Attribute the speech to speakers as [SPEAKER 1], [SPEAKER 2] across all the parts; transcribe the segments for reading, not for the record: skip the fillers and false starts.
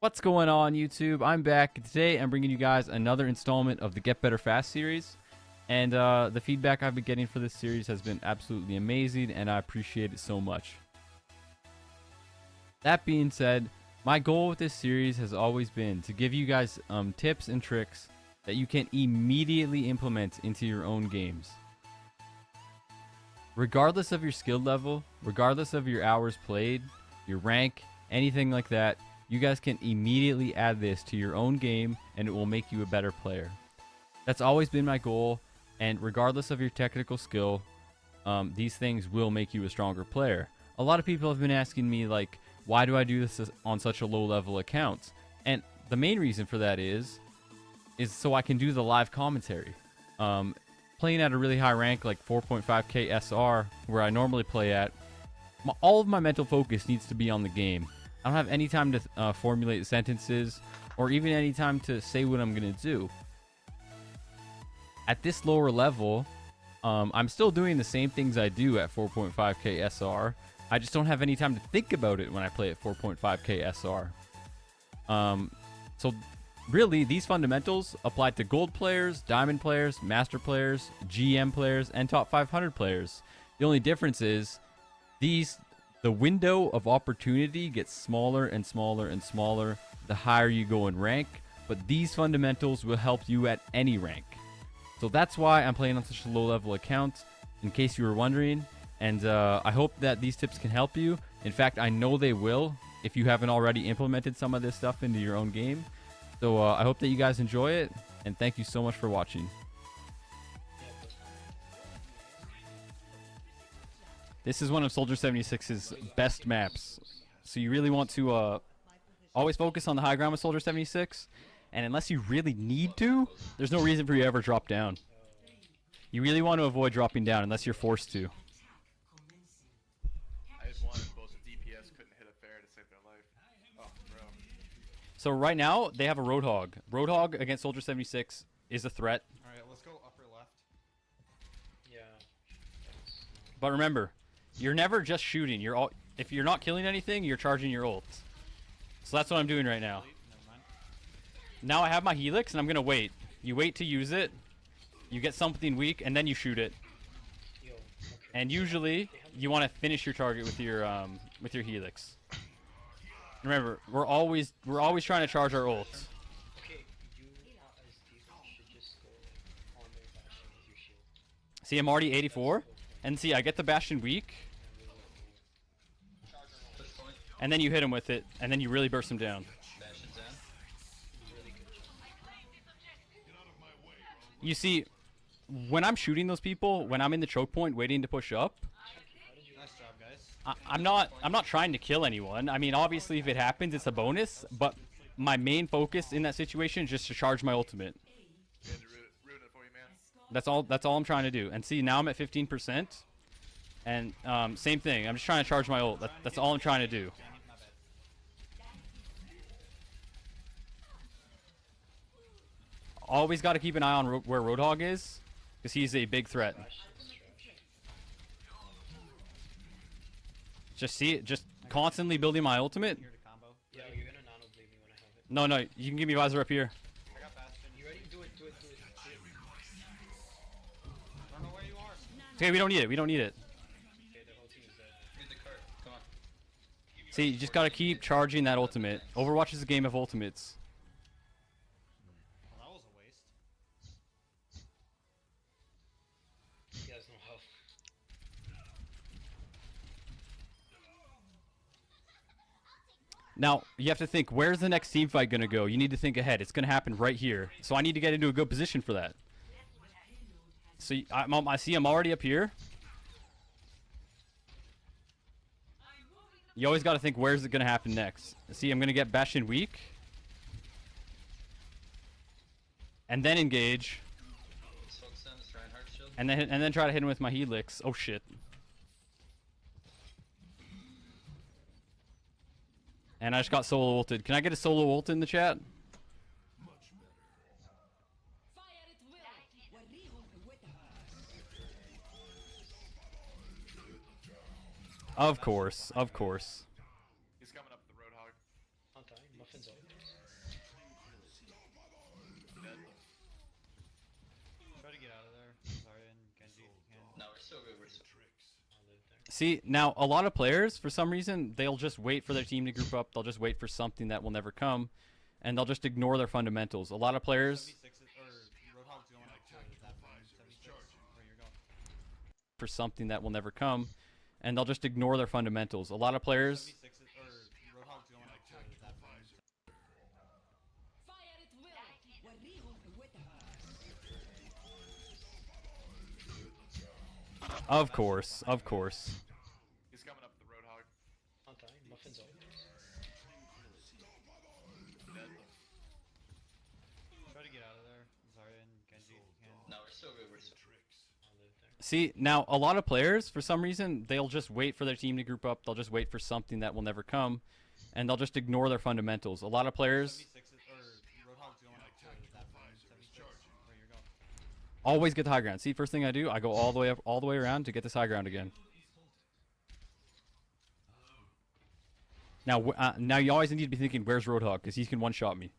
[SPEAKER 1] What's going on, YouTube? I'm back. Today I'm bringing you guys another installment of the Get Better Fast series. And the feedback I've been getting for this series has been absolutely amazing, and I appreciate it so much. That being said, my goal with this series has always been to give you guys tips and tricks that you can immediately implement into your own games. Regardless of your skill level, regardless of your hours played, your rank, anything like that, you guys can immediately add this to your own game and it will make you a better player. That's always been my goal, and regardless of your technical skill, these things will make you a stronger player. A lot of people have been asking me, like, why do I do this on such a low level account? And the main reason for that is so I can do the live commentary. Playing at a really high rank like 4.5k SR, where I normally play at, all of my mental focus needs to be on the game. I don't have any time to formulate sentences or even any time to say what I'm going to do. At this lower level, I'm still doing the same things I do at 4.5k SR. I just don't have any time to think about it when I play at 4.5k SR. So really, these fundamentals apply to gold players, diamond players, master players, GM players, and top 500 players. The only difference is the window of opportunity gets smaller and smaller and smaller the higher you go in rank, but these fundamentals will help you at any rank. So that's why I'm playing on such a low level account, in case you were wondering, and I hope that these tips can help you. In fact, I know they will if you haven't already implemented some of this stuff into your own game. So I hope that you guys enjoy it, and thank you so much for watching. This is one of Soldier 76's best maps. So you really want to always focus on the high ground with Soldier 76. And unless you really need to, there's no reason for you to ever drop down. You really want to avoid dropping down unless you're forced to.
[SPEAKER 2] I just wanted both the DPS couldn't hit a fair to save their life. Oh, bro.
[SPEAKER 1] So right now, they have a Roadhog. Roadhog against Soldier 76 is a threat.
[SPEAKER 2] Alright, let's go upper left.
[SPEAKER 3] Yeah.
[SPEAKER 1] But remember, you're never just shooting. If you're not killing anything, you're charging your ult. So that's what I'm doing right now. Now I have my Helix, and I'm going to wait. You wait to use it, you get something weak, and then you shoot it.
[SPEAKER 3] Yo, okay.
[SPEAKER 1] And usually, you want to finish your target with your Helix. Remember, we're always trying to charge our ult.
[SPEAKER 3] Okay, you as Tifa should just go on their Bastion with your shield.
[SPEAKER 1] See, I'm already 84, and see, I get the Bastion weak, and then you hit him with it, and then you really burst him down.
[SPEAKER 3] Really good job.
[SPEAKER 1] You see, when I'm shooting those people, when I'm in the choke point waiting to push up,
[SPEAKER 2] Nice job, guys.
[SPEAKER 1] I'm not trying to kill anyone. I mean, obviously, if it happens, it's a bonus. But my main focus in that situation is just to charge my ultimate.
[SPEAKER 2] We had to ruin it for you, man.
[SPEAKER 1] That's all I'm trying to do. And see, now I'm at 15%, and same thing. I'm just trying to charge my ult. That's all I'm trying to do. Always got to keep an eye on where Roadhog is, because he's a big threat. Just constantly building my ultimate.
[SPEAKER 2] Here to combo.
[SPEAKER 3] Yeah, you're gonna nano bleed me when I have it.
[SPEAKER 1] No, you can give me visor up here.
[SPEAKER 2] I got Bastion.
[SPEAKER 3] You ready? Do it.
[SPEAKER 2] I don't know where you are.
[SPEAKER 1] Okay, we don't need it.
[SPEAKER 3] Okay, the whole team is dead.
[SPEAKER 2] Get the cart. Come on.
[SPEAKER 1] See, you just gotta keep charging that ultimate. Overwatch is a game of ultimates.
[SPEAKER 2] Well, that was a waste.
[SPEAKER 3] He has no health.
[SPEAKER 1] Now, you have to think, where's the next team fight gonna go? You need to think ahead. It's gonna happen right here. So I need to get into a good position for that. So I see I'm already up here. You always gotta think, where's it gonna happen next? See, I'm gonna get Bastion weak. And then engage. And then try to hit him with my Helix. Oh shit. And I just got solo ulted. Can I get a solo ult in the chat? Of course.
[SPEAKER 2] He's coming up the Roadhog.
[SPEAKER 3] Not dying. Muffin's out.
[SPEAKER 1] See, now a lot of players, for some reason, they'll just wait for their team to group up. They'll just wait for something that will never come, and they'll just ignore their fundamentals. A lot of players
[SPEAKER 4] 76 or Roadhog's going up to that phone, 76, where you're going.
[SPEAKER 1] for something that will never come, and they'll just ignore their fundamentals. A lot of players
[SPEAKER 4] 76 or Roadhog's going up to that phone.
[SPEAKER 1] Of course, of course.
[SPEAKER 2] He's coming up the Roadhog.
[SPEAKER 3] I'll die. Muffin's ult.
[SPEAKER 4] Try to get out of there. Zarya and Genji can.
[SPEAKER 3] No, we're still good. We're still. I'll live there.
[SPEAKER 1] See, now a lot of players, for some reason, they'll just wait for their team to group up. They'll just wait for something that will never come, and they'll just ignore their fundamentals. A lot of players
[SPEAKER 4] 76 or Roadhog's going up to that phone, 76, where you're going.
[SPEAKER 1] always get the high ground. See, first thing I do, I go all the way up, all the way around to get this high ground again. Now, now you always need to be thinking, where's Roadhog? Because he can one-shot me.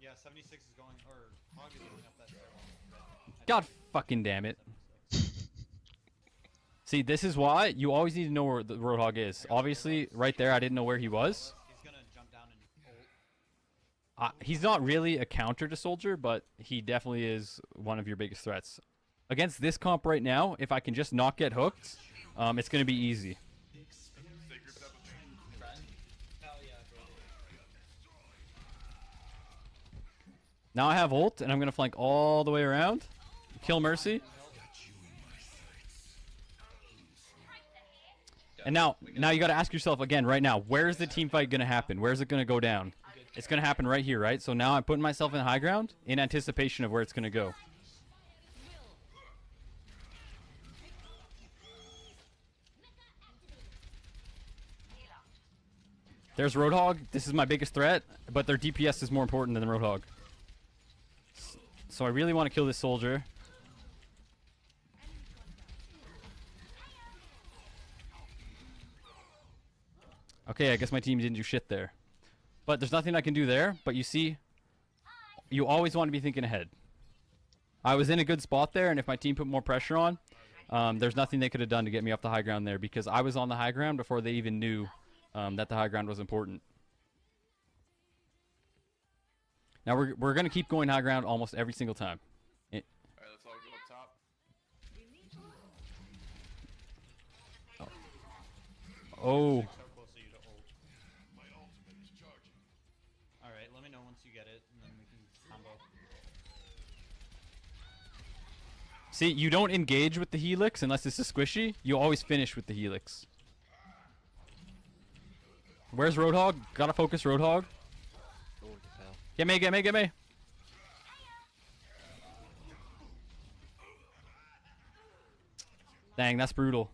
[SPEAKER 4] Yeah, 76 is going, or Hog is going up that stairwell.
[SPEAKER 1] God fucking damn it. See, this is why you always need to know where the Roadhog is. Obviously, right there, I didn't know where he was.
[SPEAKER 4] He's gonna jump down and ult.
[SPEAKER 1] He's not really a counter to Soldier, but he definitely is one of your biggest threats. Against this comp right now, if I can just not get hooked, it's going to be easy.
[SPEAKER 2] Stay grouped up with me.
[SPEAKER 3] Hell yeah, bro.
[SPEAKER 1] Now I have ult, and I'm going to flank all the way around. Kill Mercy. And now you got to ask yourself again right now, where's the team fight going to happen? Where's it going to go down? It's going to happen right here, right? So now I'm putting myself in high ground in anticipation of where it's going to go. There's Roadhog. This is my biggest threat, but their DPS is more important than the Roadhog. So I really want to kill this Soldier. Okay, I guess my team didn't do shit there. But there's nothing I can do there. But you see, you always want to be thinking ahead. I was in a good spot there, and if my team put more pressure on, there's nothing they could have done to get me off the high ground there, because I was on the high ground before they even knew that the high ground was important. Now we're going to keep going high ground almost every single time.
[SPEAKER 2] Alright, let's all go up top.
[SPEAKER 1] Oh.
[SPEAKER 4] How close are you to ult? Alright, let me know once you get it, and then we can combo.
[SPEAKER 1] See, you don't engage with the Helix unless it's a squishy. You always finish with the Helix. Where's Roadhog? Gotta focus Roadhog. Get me, get me, get me. Dang, that's brutal.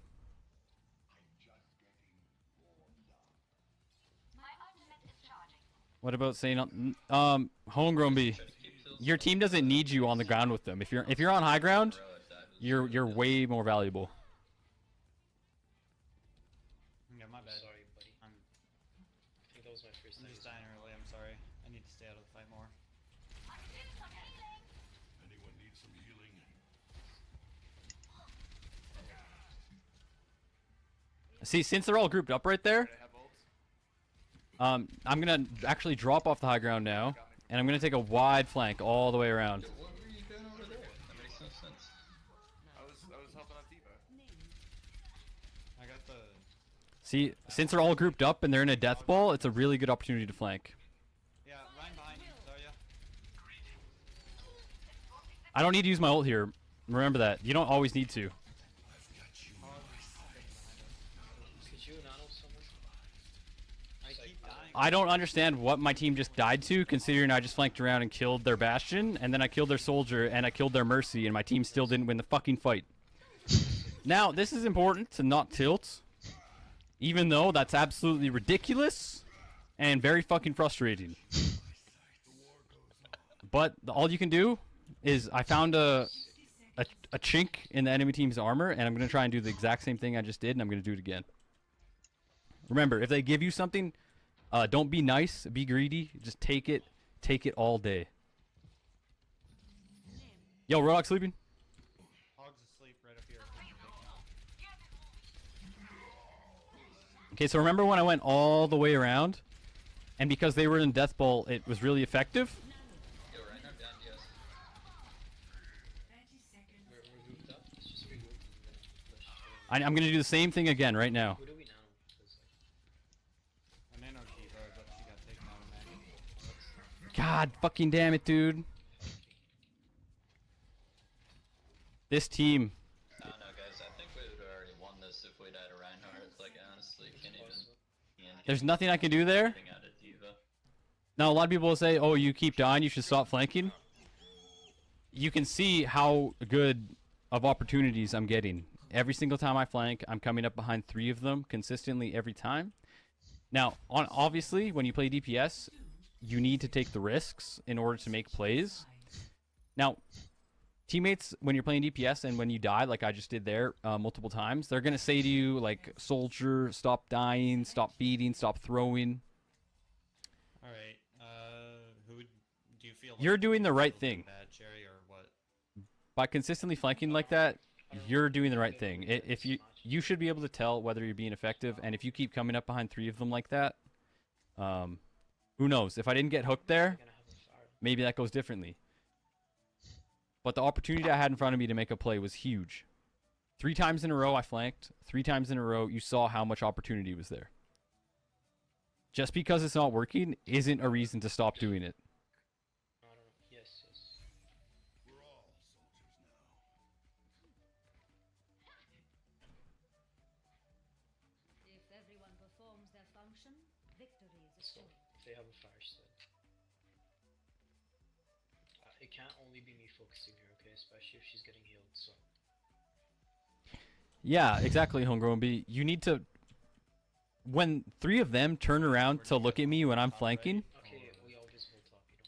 [SPEAKER 1] What about saying Homegrown B? Your team doesn't need you on the ground with them. If you're on high ground, you're way more valuable.
[SPEAKER 4] Yeah, my bad.
[SPEAKER 3] Sorry, buddy.
[SPEAKER 4] I'm
[SPEAKER 3] I think that was my first time.
[SPEAKER 4] just dying early, I'm sorry. I need to stay out of the fight more.
[SPEAKER 5] Anyone need some healing?
[SPEAKER 1] See, since they're all grouped up right there,
[SPEAKER 2] I have ult.
[SPEAKER 1] I'm gonna actually drop off the high ground now, and I'm gonna take a wide flank all the way around.
[SPEAKER 5] What were you doing over there? That makes no sense.
[SPEAKER 2] I was helping on Diva.
[SPEAKER 4] I got the.
[SPEAKER 1] See, since they're all grouped up and they're in a death ball, it's a really good opportunity to flank.
[SPEAKER 4] Yeah, Ryan behind you, Zarya.
[SPEAKER 1] I don't need to use my ult here. Remember that. You don't always need to.
[SPEAKER 3] Could you nano someone?
[SPEAKER 4] I keep dying.
[SPEAKER 1] I don't understand what my team just died to, considering I just flanked around and killed their Bastion, and then I killed their Soldier, and I killed their Mercy, and my team still didn't win the fucking fight. Now, this is important to not tilt, even though that's absolutely ridiculous and very fucking frustrating. But all you can do is I found a chink in the enemy team's armor, and I'm going to try and do the exact same thing I just did, and I'm going to do it again. Remember, if they give you something, don't be nice, be greedy, just take it all day. Yo, Roadhog sleeping?
[SPEAKER 4] Hog's asleep right up here.
[SPEAKER 1] Okay, so remember when I went all the way around? And because they were in Death Bolt, it was really effective?
[SPEAKER 5] Yo, Reinhardt down, yes.
[SPEAKER 3] We're grouped up. Let's just regroup and then push.
[SPEAKER 1] I'm gonna do the same thing again right now.
[SPEAKER 3] Who do we nano? 'Cause,
[SPEAKER 4] I nano Diva, but she got taken out of Maggie.
[SPEAKER 1] God fucking damn it, dude. This team.
[SPEAKER 5] I don't know, guys. I think we would have already won this if we'd had a Reinhardt. Like, honestly, can't even.
[SPEAKER 1] There's nothing I can do there.
[SPEAKER 5] Getting out of Diva.
[SPEAKER 1] Now, a lot of people will say, oh, you keep dying, you should stop flanking. You can see how good of opportunities I'm getting. Every single time I flank, I'm coming up behind 3 of them consistently every time. Now, obviously, when you play DPS, you need to take the risks in order to make plays. Now, teammates, when you're playing DPS and when you die, like I just did there multiple times, they're going to say to you, like, soldier, stop dying, stop beating, stop throwing.
[SPEAKER 4] Alright, who would, do you feel
[SPEAKER 1] You're
[SPEAKER 4] like
[SPEAKER 1] doing the
[SPEAKER 4] you
[SPEAKER 1] right
[SPEAKER 4] feel
[SPEAKER 1] thing.
[SPEAKER 4] Bad, Cherry, or what?
[SPEAKER 1] By consistently flanking like that, you're doing the right thing. If you should be able to tell whether you're being effective, and if you keep coming up behind 3 of them like that, who knows? If I didn't get hooked there,
[SPEAKER 3] We're gonna have a fire.
[SPEAKER 1] maybe that goes differently. But the opportunity I had in front of me to make a play was huge. 3 times in a row I flanked. 3 times in a row you saw how much opportunity was there. Just because it's not working isn't a reason to stop doing it.
[SPEAKER 3] No, I don't know. Yes, yes.
[SPEAKER 5] We're all soldiers now.
[SPEAKER 6] If everyone performs their function, victory is
[SPEAKER 3] Let's go.
[SPEAKER 6] assured.
[SPEAKER 3] They have a fire still. It can't only be me focusing here, okay? Especially if she's getting healed, so.
[SPEAKER 1] Yeah, exactly, Homegrown B. You need to... When 3 of them turn around to look at me when I'm flanking,
[SPEAKER 3] Okay, we always hold top. You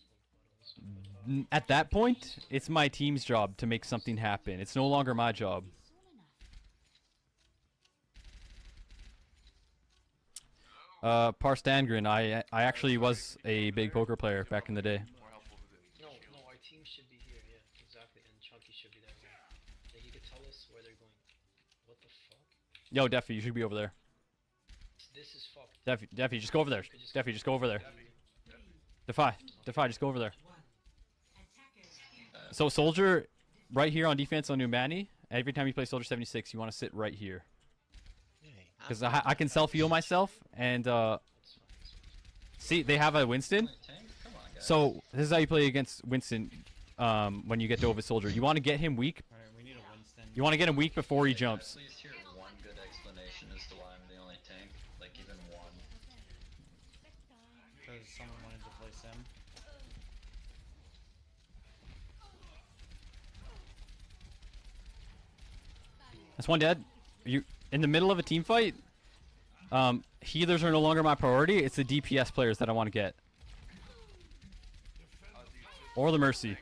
[SPEAKER 3] don't hold bottom.
[SPEAKER 1] at that point, it's my team's job to make something happen. It's no longer my job. Parstangren, I actually was a big poker player back in the day.
[SPEAKER 2] More helpful with it.
[SPEAKER 3] No, no, our team should be here, yeah, exactly. And Chunky should be there. Then he could tell us where they're going. What the fuck?
[SPEAKER 1] Yo, Deffy, you should be over there.
[SPEAKER 3] This is fucked.
[SPEAKER 1] Deffy, just go over there. Deffy, just go over there. Defy, just go over there. So Soldier, right here on defense on Numani, every time you play Soldier 76, you want to sit right here. Because I can self-heal myself, and see, they have a Winston.
[SPEAKER 5] Tank? Come on, guys.
[SPEAKER 1] So this is how you play against Winston when you get Dova Soldier. You want to get him weak.
[SPEAKER 4] Alright, we need a Winston.
[SPEAKER 1] You want to get him weak before he
[SPEAKER 5] Can I
[SPEAKER 1] jumps.
[SPEAKER 5] at least hear one good explanation as to why I'm the only tank? Like, even one.
[SPEAKER 4] Because someone wanted to play Sim.
[SPEAKER 1] That's one dead. You in the middle of a team fight. Healers are no longer my priority. It's the DPS players that I want to get, or the Mercy.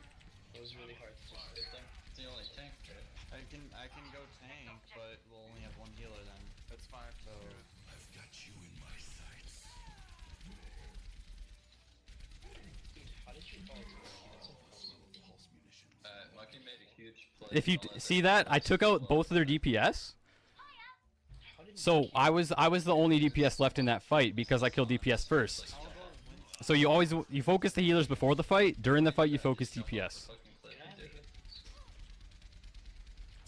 [SPEAKER 3] It was really hard to just sit there.
[SPEAKER 5] It's the only tank, right?
[SPEAKER 4] I can go tank, but we'll only have one healer then.
[SPEAKER 2] That's fine.
[SPEAKER 4] So
[SPEAKER 5] I've got you in my sights.
[SPEAKER 3] Dude, how did you fall to that? That's impossible.
[SPEAKER 5] Pulse munitions. Lucky made a huge play.
[SPEAKER 1] If you
[SPEAKER 5] I'll let
[SPEAKER 1] see
[SPEAKER 5] that
[SPEAKER 1] that, I took out both of their DPS.
[SPEAKER 3] How did
[SPEAKER 1] So
[SPEAKER 3] you
[SPEAKER 1] I was the only DPS left in that fight because I killed DPS first. So you always focus the healers before the fight. During the fight, you focus DPS.
[SPEAKER 5] fucking clip
[SPEAKER 3] Can I have
[SPEAKER 5] you did.
[SPEAKER 3] it?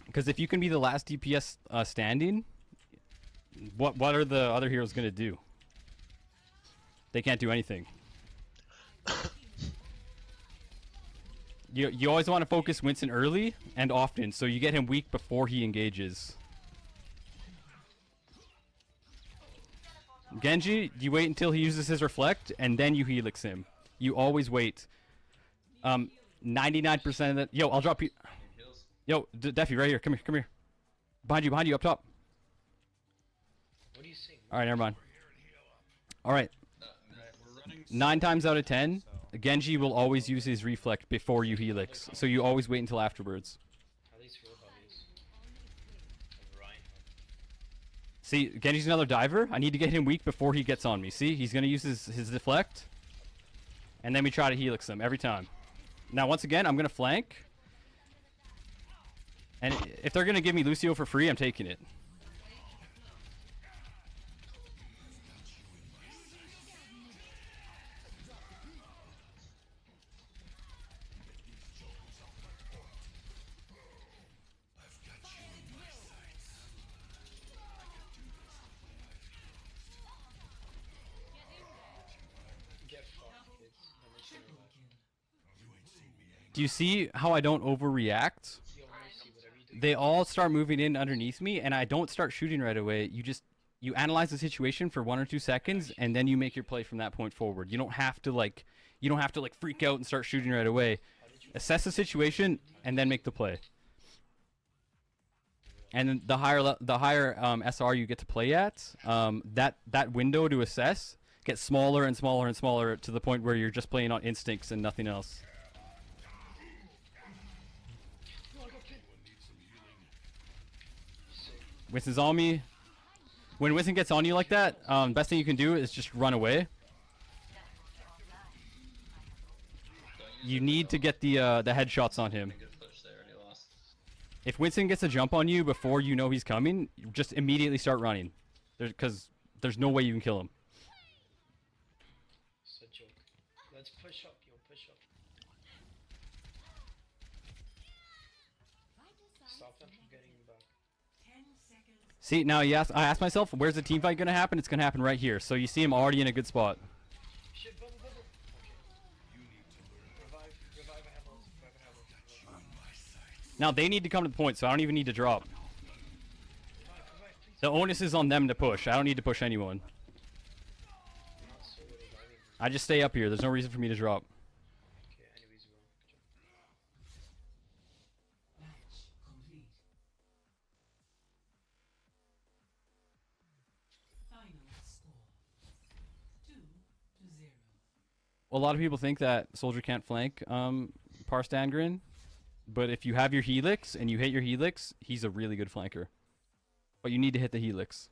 [SPEAKER 1] Because if you can be the last DPS standing, what are the other heroes gonna do? They can't do anything. You always want to focus Winston early and often, so you get him weak before he engages. Genji, you wait until he uses his reflect, and then you helix him. You always wait. 99% of the... Yo, I'll drop you...
[SPEAKER 5] Heals.
[SPEAKER 1] Yo, Deffy, right here. Come here. Behind you, up top.
[SPEAKER 3] What are you saying?
[SPEAKER 1] Alright, never mind. Alright,
[SPEAKER 4] Alright, we're running
[SPEAKER 1] 9 times out of 10,
[SPEAKER 4] so
[SPEAKER 1] Genji will always use his reflect before you helix, so you always wait until afterwards.
[SPEAKER 3] How these feel about these? Of Reinhardt.
[SPEAKER 1] See, Genji's another diver. I need to get him weak before he gets on me. See, he's gonna use his deflect, and then we try to helix him every time. Now, once again, I'm gonna flank, and if they're gonna give me Lucio for free, I'm taking it. Do you see how I don't overreact?
[SPEAKER 3] Yo, Mercy, whatever you do.
[SPEAKER 1] They all start moving in underneath me, and I don't start shooting right away. You analyze the situation for 1 or 2 seconds, and then you make your play from that point forward. You don't have to like freak out and start shooting right away. Assess the situation and then make the play. And then the higher SR you get to play at, that window to assess gets smaller and smaller and smaller to the point where you're just playing on instincts and nothing else. Winston's on me. When Winston gets on you like that, best thing you can do is just run away. You need to get the headshots on him.
[SPEAKER 5] Good push there, and he lost.
[SPEAKER 1] If Winston gets a jump on you before you know he's coming, you just immediately start running. Because there's no way you can kill him.
[SPEAKER 3] It's a joke. Let's push up, yo, push up. Stop them from getting back.
[SPEAKER 1] See, now I asked myself, where's the team fight going to happen? It's going to happen right here. So you see him already in a good spot.
[SPEAKER 3] Shit, bubble, bubble. Okay. Revive, I have ult. Revive, I have ult.
[SPEAKER 1] Now they need to come to the point, so I don't even need to drop.
[SPEAKER 3] Revive, please.
[SPEAKER 1] The onus is on them to push. I don't need to push anyone.
[SPEAKER 3] Not so reviving.
[SPEAKER 1] I just stay up here. There's no reason for me to drop.
[SPEAKER 3] Okay, anyways, bro. Good job.
[SPEAKER 1] A lot of people think that Soldier can't flank Parstangren, but if you have your Helix and you hit your Helix, he's a really good flanker. But you need to hit the Helix.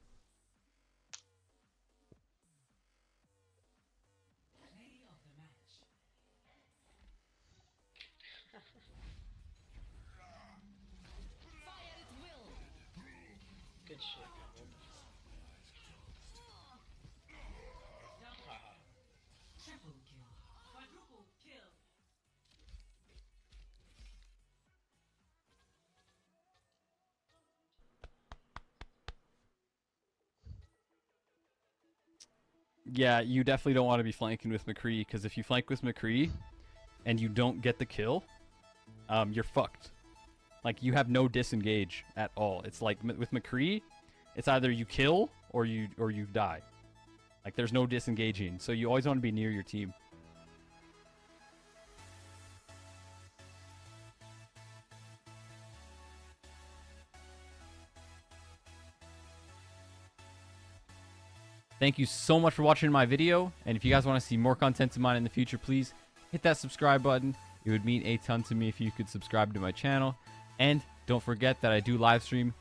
[SPEAKER 3] Good shit.
[SPEAKER 1] Yeah, you definitely don't want to be flanking with McCree, because if you flank with McCree and you don't get the kill, you're fucked. Like, you have no disengage at all. It's like with McCree, it's either you kill or you die. Like, there's no disengaging, so you always want to be near your team. Thank you so much for watching my video, and if you guys want to see more content of mine in the future, please hit that subscribe button. It would mean a ton to me if you could subscribe to my channel, and don't forget that I do live stream